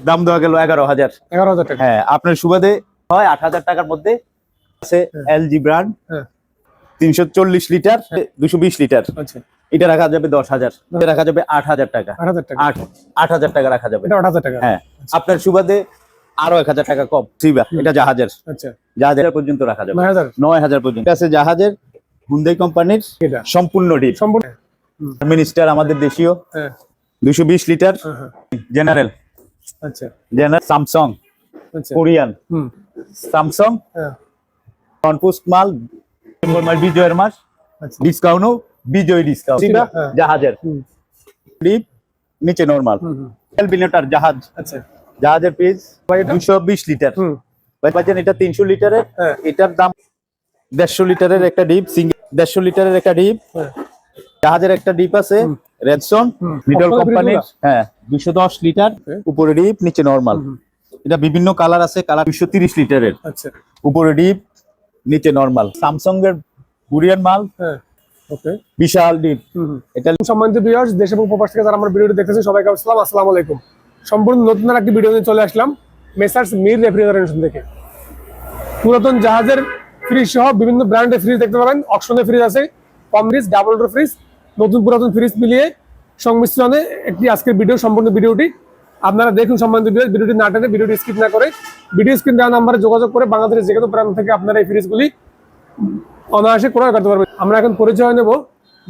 দাম দেওয়া গেল 11,000। 11,000 টাকা। হ্যাঁ, আপনার সুবাদে হয় 8,000 টাকার মধ্যে আছে এলজি ব্র্যান্ড 340 লিটার 220 লিটার। আচ্ছা, এটা রাখা যাবে 10,000, এটা রাখা যাবে 8,000 টাকা। 8,000 টাকা। 8,000 টাকা রাখা যাবে। এটা 8,000 টাকা। হ্যাঁ, আপনার সুবাদে আরো 1,000 টাকা কম। এটা জাহাজের। আচ্ছা, জাহাজের পর্যন্ত রাখা যাবে 9,000। 9,000 পর্যন্ত আছে জাহাজের। হুন্ডাই কোম্পানির এটা সম্পূর্ণ ডিপ। সম্পূর্ণ মিনিস্টার আমাদের দেশীয় 220 লিটার। জেনারেল। আচ্ছা, জেনারেল স্যামসাং আচ্ছা, কোরিয়ান স্যামসাং নন-পোস্ট মাল বিজয়ের মাস আচ্ছা, ডিসকাউন্টও বিজয় ডিসকাউন্ট। জাহাজের ডিপ নিচে নরমাল বিলিয়টার জাহাজ। আচ্ছা, জাহাজের পিস 220 লিটার। ভাই পাচ্ছেন এটা 300 লিটারের। এটার দাম 150 লিটারের একটা ডিপ, সিঙ্গেল 150 লিটারের একটা ডিপ। জাহাজের একটা ডিপ আছে রেডসন মিডল কোম্পানির। হ্যাঁ, 210 লিটার উপরে ডিপ নিচে নরমাল। এটা বিভিন্ন কালার আছে, কালার 230 লিটারের। আচ্ছা, উপরে ডিপ নিচে নরমাল। স্যামসাং এর কোরিয়ান মাল। ওকে, বিশাল ডিপ। এটা সম্মানিত ভিউয়ার্স, দেশ এবং প্রবাস থেকে যারা আমার ভিডিওটি দেখতেছেন সবাইকে আসসালামু আলাইকুম। সম্পূর্ণ নতুন একটি ভিডিও নিয়ে চলে আসলাম মেসার্স মির রেফ্রিজারেশন থেকে। পুরাতন জাহাজের ফ্রিজ সহ বিভিন্ন ব্র্যান্ডের ফ্রিজ দেখতে পাবেন। অকশনের ফ্রিজ আছে, কম ফ্রিজ, ডাবল ডোর ফ্রিজ, নতুন পুরাতন ফ্রিজ মিলিয়ে সংমিশ্রণে একটি আজকের ভিডিও। সম্পূর্ণ ভিডিওটি আপনারা দেখুন। সম্মানিত ভিউয়ার্স, ভিডিওটি না টেনে ভিডিওটি স্কিপ না করে ভিডিও স্ক্রিন দেওয়া নাম্বারে যোগাযোগ করে বাংলাদেশের যে কোনো প্রান্ত থেকে আপনারা এই ফ্রিজগুলি অনায়াসে ক্রয় করতে পারবেন। আমরা এখন পরিচয় নেব,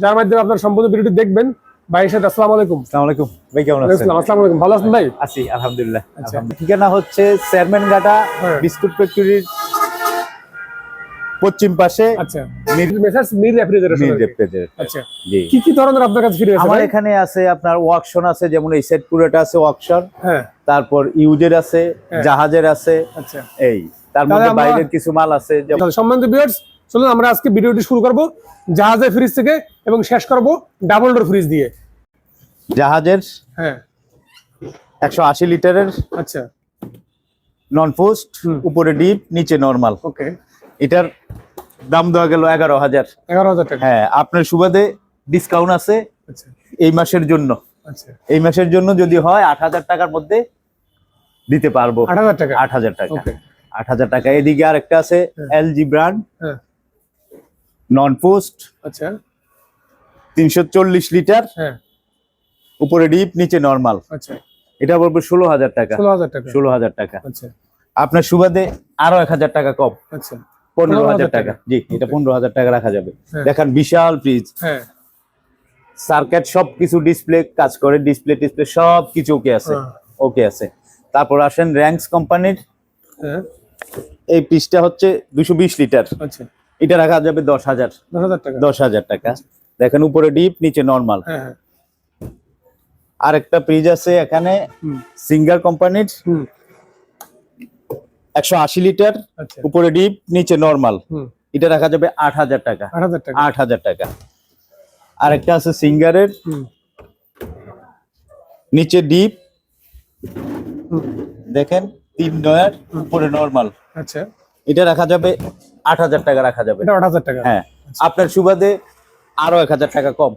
যার মাধ্যমে আপনার সম্পূর্ণ ভিডিওটি দেখবেন। ভাইয়ের সাথে আসসালামু আলাইকুম। আসসালামু আলাইকুম ভাই, কেমন আছেন? আসসালামু আলাইকুম, ভালো আছেন ভাই? আছি আলহামদুলিল্লাহ। ঠিকানা হচ্ছে চেয়ারম্যানঘাটা বিস্কুট ফ্যাক্টরির পশ্চিম পাশে। আচ্ছা, মেসার্স মির রেফ্রিজারেশন। আচ্ছা, জি। কি ধরনের আপনার কাছে ফ্রিজ আছে? আমার এখানে আছে আপনার ওয়াকশন আছে, যেমন এই সেট পুরোটা আছে ওয়াকশন। তারপর ইউজের আছে, জাহাজের আছে। আচ্ছা, এই তার মধ্যে বাইরের কিছু মাল আছে। সম্মানিত ভিউয়ার্স, চলুন আমরা আজকে ভিডিওটি শুরু করব জাহাজের ফ্রিজ থেকে এবং শেষ করব ডাবল ডোর ফ্রিজ দিয়ে। জাহাজের 180 লিটারের। আচ্ছা, নন পোস্ট, উপরে ডিপ নিচে নরমাল। ওকে, এটার দাম দেওয়া গেল 11,000। 11,000 টাকা। হ্যাঁ, আপনার সুবাদে ডিসকাউন্ট আছে। আচ্ছা, এই মাসের জন্য। আচ্ছা, এই মাসের জন্য যদি হয় 8,000 টাকার মধ্যে দিতে পারবো। 8,000 টাকা। 8,000 টাকা। ওকে, 8,000 টাকা। এদিকে আরেকটা আছে এলজি ব্র্যান্ড নন পোস্ট। আচ্ছা, 340 লিটার। উপরে ডিপ নিচে নরমাল। আচ্ছা, এটা বলবো 16,000 টাকা। 16,000 টাকা। 16,000 টাকা। আচ্ছা, আপনার সুবাদে আরো 1,000 টাকা কম। আচ্ছা, 15,000 টাকা। জি, এটা 15,000 টাকা রাখা যাবে। দেখেন বিশাল ফ্রিজ। সার্কিট সবকিছু ডিসপ্লে কাজ করে, ডিসপ্লে সবকিছু ওকে আছে। ওকে আছে। তারপর আসেন র্যাঙ্কস কোম্পানির। এই ফ্রিজটা হচ্ছে 220 লিটার। আচ্ছা, এটা রাখা যাবে 10,000। 10,000 টাকা। 10,000 টাকা। দেখেন উপরে ডিপ নিচে নরমাল। আরেকটা ফ্রিজ আছে এখানে সিঙ্গার কোম্পানির 180 লিটার। উপরে ডিপ নিচে নরমাল। এটা রাখা যাবে 8,000 টাকা। 8,000 টাকা। 8,000 টাকা। আরেকটা আছে সিঙ্গারের নিচে ডিপ, দেখেন 3 নয়ার, উপরে নরমাল। আচ্ছা, এটা রাখা যাবে 8,000 টাকা রাখা যাবে। এটা 8,000 টাকা। হ্যাঁ, আপনার সুবাদে আরো 1,000 টাকা কম।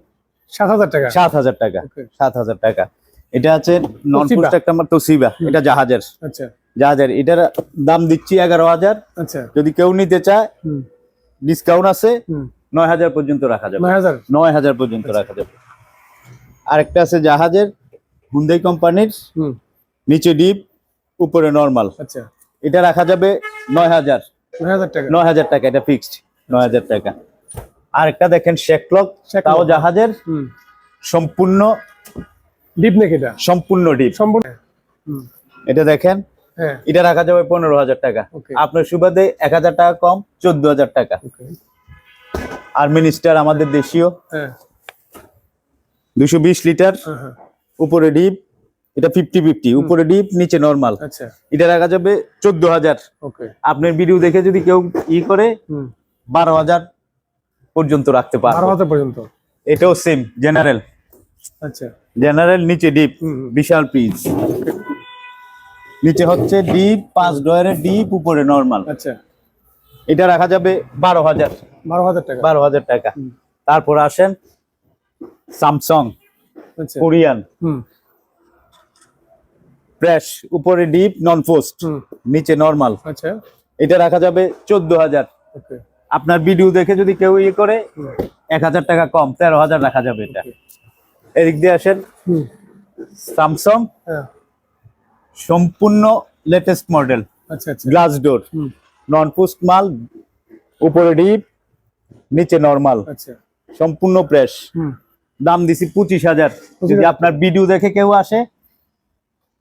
7,000 টাকা। 7,000 টাকা। 7,000 টাকা। এটা আছে নন পোস্ট একটা আমার তোশিবা। এটা জাহাজের। আচ্ছা, জাহাজের। এটার দাম দিচ্ছি 11,000। আচ্ছা, যদি কেউ নিতে চায় ডিসকাউন্ট আছে, 9,000 পর্যন্ত রাখা যাবে। 9,000 পর্যন্ত রাখা যাবে। আরেকটা আছে জাহাজের হুন্ডাই কোম্পানির নিচে ডিপ উপরে নরমাল। আচ্ছা, এটা রাখা যাবে 9,000। 9,000 টাকা। 9,000 টাকা। এটা ফিক্সড 9,000 টাকা। আরেকটা দেখেন শেকলক, তাও জাহাজের সম্পূর্ণ ডিপ নাকি? এটা সম্পূর্ণ ডিপ। সম্পূর্ণ। এটা দেখেন, এটা রাখা যাবে 15,000 টাকা। আপনার সুবাদে 1,000 টাকা কম, 14,000 টাকা। আর মিনিস্টার আমাদের দেশীয় 220 লিটার। উপরে ডিপ, এটা 50-50, উপরে ডিপ নিচে নরমাল। আচ্ছা, এটা রাখা যাবে 14,000। আপনার ভিডিও দেখে যদি কেউ করে 12,000 পর্যন্ত রাখতে পারে। 12,000 পর্যন্ত। এটাও সেম জেনারেল। আচ্ছা, জেনারেল নিচে ডিপ, বিশাল পিস। নিচে হচ্ছে ডিপ 5 ডয়ারের ডিপ, উপরে নরমাল। আচ্ছা, এটা রাখা যাবে 12,000। 12,000 টাকা। 12,000 টাকা। তারপর আসেন স্যামসাং কোরিয়ান প্রেস, উপরে ডিপ নন পোস্ট, নিচে নরমাল। আচ্ছা এটা রাখা যাবে 14,000। ওকে আপনার ভিডিও দেখে যদি কেউ ইয়ে করে 1,000 টাকা কম, 13,000 রাখা যাবে এটা। এদিক দিয়ে আসেন, স্যামসাং হ্যাঁ সম্পূর্ণ লেটেস্ট মডেল, আচ্ছা আচ্ছা গ্লাস ডোর, নন পোস্ট মাল, উপরে ডিপ নিচে নরমাল, আচ্ছা সম্পূর্ণ প্রেস। দাম দিছি 25,000। যদি আপনার ভিডিও দেখে কেউ আসে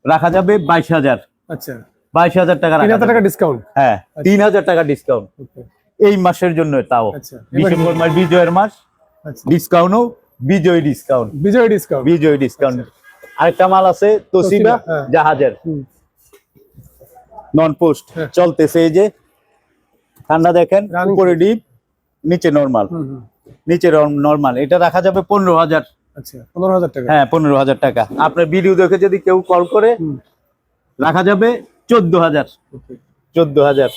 রাখা যাবে 22,000। আচ্ছা 22,000 টাকা রাখা 3,000 যাবে। টাকা ডিসকাউন্ট। হ্যাঁ 3,000 টাকা ডিসকাউন্ট ওকে এই মাসের জন্য, তাও আচ্ছা ডিসেম্বর মাস বিজয়ের মাস, আচ্ছা ডিসকাউন্টও বিজয় ডিসকাউন্ট, বিজয় ডিসকাউন্ট। বিজয় ডিসকাউন্ট। আরেকটা মাল আছে তোশিবা হ্যাঁ। জাহাজের, নন পোস্ট হ্যাঁ। চলতেছে। এই যে ঠান্ডা দেখেন, Running উপরে ডিপ নিচে নরমাল, নিচে নরমাল। এটা রাখা যাবে 15,000। আচ্ছা 15,000 টাকা। হ্যাঁ 15,000 টাকা। আপনার ভিডিও দেখে যদি কেউ কল করে রাখা যাবে 14,000। ওকে 14,000।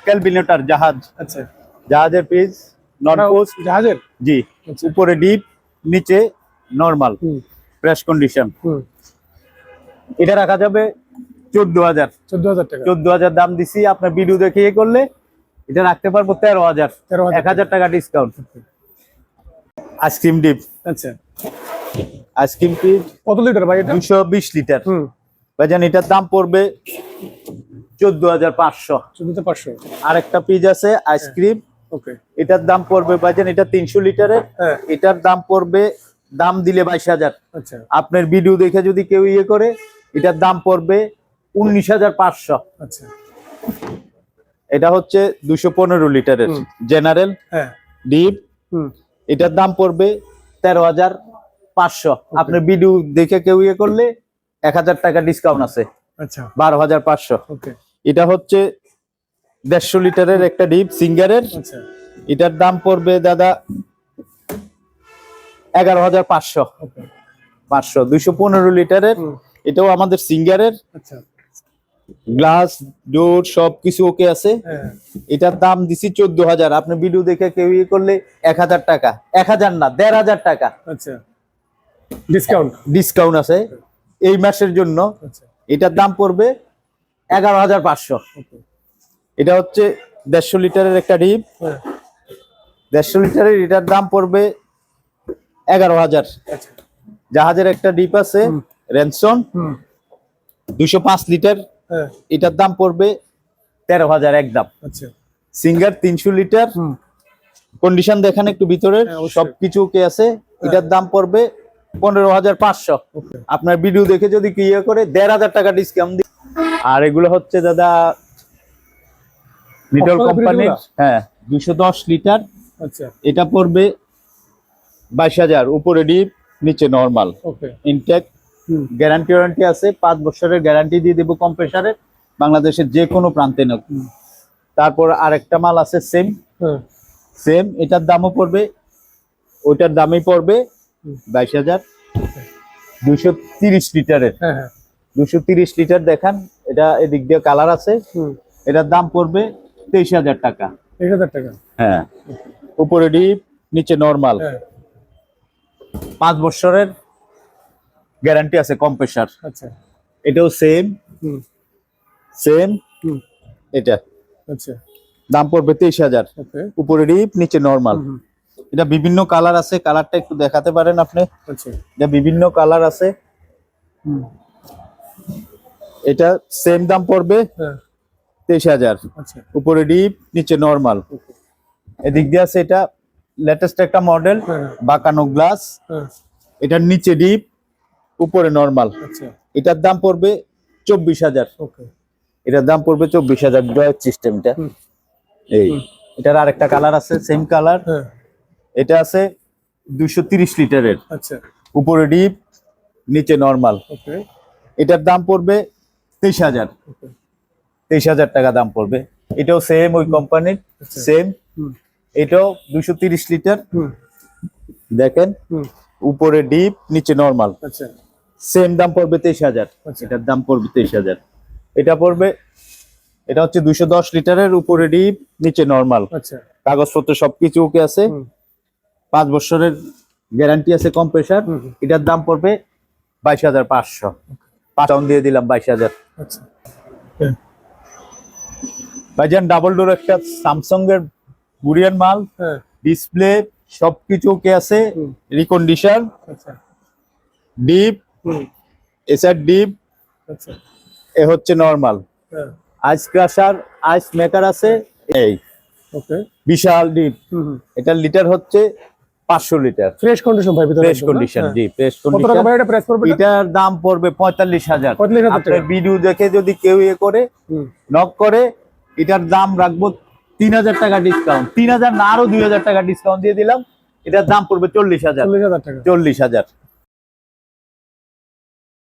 ক্যালভিনেটর জাহাজ, আচ্ছা জাহাজের পিস নন পোস্ট, জাহাজের। জি, আচ্ছা। উপরে ডিপ নিচে নরমাল, প্রেস কন্ডিশন। এটা রাখা যাবে 14,000। 14,000 টাকা। 14,000 দাম দিছি। আপনার ভিডিও দেখে ইয়ে করলে এটা রাখতে পারবো 13,000। 1,000 টাকা ডিসকাউন্ট। আইসক্রিম ডিপ, আচ্ছা আইসক্রিম ডিপ কত লিটার ভাই এটা? 220 লিটার। ভাইজান এটার দাম পড়বে 14,500। 14,500। আরেকটা পিস আছে আইসক্রিম, ওকে এটার দাম পড়বে ভাইজান, এটা 300 লিটারের। হ্যাঁ এটার দাম পড়বে, দাম দিলে 22,000। আচ্ছা আপনার ভিডিও দেখে যদি কেউ ইয়ে করে এটার দাম পড়বে 19,500। আচ্ছা এটা হচ্ছে 215 লিটারের জেনারেল হ্যাঁ ডিপ। এটার দাম পড়বে 13,500। আপনার ভিডিও দেখে কেউ ইয়ে করলে 1,000 টাকা ডিসকাউন্ট আছে, আচ্ছা 12,500। ওকে এটা হচ্ছে 150 লিটারের একটা ডিপ সিঙ্গারের। আচ্ছা এটার দাম পড়বে দাদা 11,500। ওকে 500। 215 লিটারের, এটাও আমাদের সিঙ্গারের, আচ্ছা গ্লাস ডোর সবকিছু ওকে আছে। হ্যাঁ এটার দাম দিছি 14,000। আপনি ভিডিও দেখে কেউ ইয়ে করলে 1,000 টাকা, 1,000 না 1,500 টাকা আচ্ছা ডিসকাউন্ট। ডিসকাউন্ট আছে এই মাসের জন্য। আচ্ছা এটার দাম পড়বে 11,500। ওকে এটা হচ্ছে 150 লিটারের একটা ডিপ, হ্যাঁ 150 লিটারের। এটার দাম পড়বে 11,000। আচ্ছা জাহাজের একটা ডিপ আছে রেনসন 205 লিটার, হ্যাঁ এটার দাম পড়বে 13,000 একদম। আচ্ছা সিঙ্গার 300 লিটার, কন্ডিশন দেখেন একটু ভিতরের, হ্যাঁ, অবশ্যই। সবকিছু ওকে আছে। এটার দাম পড়বে 15,500। ওকে আপনার ভিডিও দেখে যদি কি ইয়ে করে 1,500 টাকা ডিসকাউন্ট দিই। আর এগুলো হচ্ছে দাদা মিডল Oppo কোম্পানির, এগুলা? হ্যাঁ 210 লিটার। আচ্ছা এটা পড়বে 22,000। উপরে ডিপ নিচে নরমাল, ওকে ইনটেক, গ্যারান্টি ওয়ারেন্টি আছে, 5 বছরের গ্যারান্টি দিয়ে দেবো কম্প্রেসারের, বাংলাদেশের যে কোনো প্রান্তে নেব। তারপর আরেকটা মাল আছে সেম হ্যাঁ সেম, এটার দামও পড়বে, ওইটার দামই পড়বে 22,000। 230 লিটারের, হ্যাঁ হ্যাঁ 230 লিটার দেখান। এটা এদিক দিয়ে কালার আছে, এটার দাম পড়বে 23,000 টাকা। 1,000 টাকা। হ্যাঁ উপরে ডিপ নিচে নরমাল, হ্যাঁ 5 বছরের গ্যারান্টি আছে কম্প্রেসার। আচ্ছা এটাও সেম সেম। এটা আচ্ছা দাম পড়বে 23,000। ওকে উপরে ডিপ নিচে নরমাল। এটা বিভিন্ন কালার আছে, কালারটা একটু দেখাতে পারেন আপনি? আচ্ছা এটা বিভিন্ন কালার আছে। এটা সেম দাম পড়বে হ্যাঁ 23,000। আচ্ছা উপরে ডিপ নিচে নরমাল। এদিক দিয়ে আছে এটা লেটেস্ট একটা মডেল, হ্যাঁ বাঁকানো গ্লাস। হ্যাঁ এটার নিচে ডিপ উপরে নরমাল। আচ্ছা এটার দাম পড়বে 24,000। ওকে এটার দাম পড়বে 24,000। ড্রয়ার সিস্টেমটা এই। এটার আরেকটা কালার আছে সেম কালার, হ্যাঁ এটা আছে 230 লিটারের, আচ্ছা উপরে ডিপ নিচে নরমাল। ওকে এটার দাম পড়বে 23,000। ওকে 23,000 টাকা দাম পড়বে। এটাও সেম ওই কোম্পানির সেম। এটাও 230 লিটার, দেখেন উপরে ডিপ নিচে নরমাল, আচ্ছা সেম দাম পড়বে 23,000। আচ্ছা। এটার দাম পড়বে 23,000। এটা পড়বে, এটা হচ্ছে 210 লিটারের, উপরে ডিপ নিচে নরমাল, আচ্ছা কাগজপত্র সবকিছু ওকে আছে, 5 বছরের গ্যারান্টি আছে কম্প্রেসার। এটার দাম পড়বে 22,500। 5 দিয়ে দিলাম 22,000। আচ্ছা ভাইজান ডাবল ডোর একটা স্যামসাং এর কোরিয়ান মাল, হ্যাঁ ডিসপ্লে সবকিছু ওকে আছে, রিকন্ডিশন, আচ্ছা ডিপ এসআর ডিপ, আচ্ছা এ হচ্ছে নরমাল। হ্যাঁ আইস ক্রাশার, আইস মেকার আছে, এই ওকে বিশাল ডিপ। এটার লিটার হচ্ছে 500 লিটার। ফ্রেশ কন্ডিশন ভাই ভিতরে ফ্রেশ কন্ডিশন, জি ফ্রেশ কত টাকা কন্ডিশন। ভাই এটা প্রাইস পড়বে? এটার দাম পড়বে 45,000। 45,000 আপনার টাকা। ভিডিও দেখে যদি কেউ ইয়ে করে নক করে, এটার দাম রাখবো 3,000 টাকা ডিসকাউন্ট। 3,000 না, আরো 2,000 টাকা ডিসকাউন্ট দিয়ে দিলাম। এটার দাম পড়বে 40,000। 40,000 টাকা। 40,000।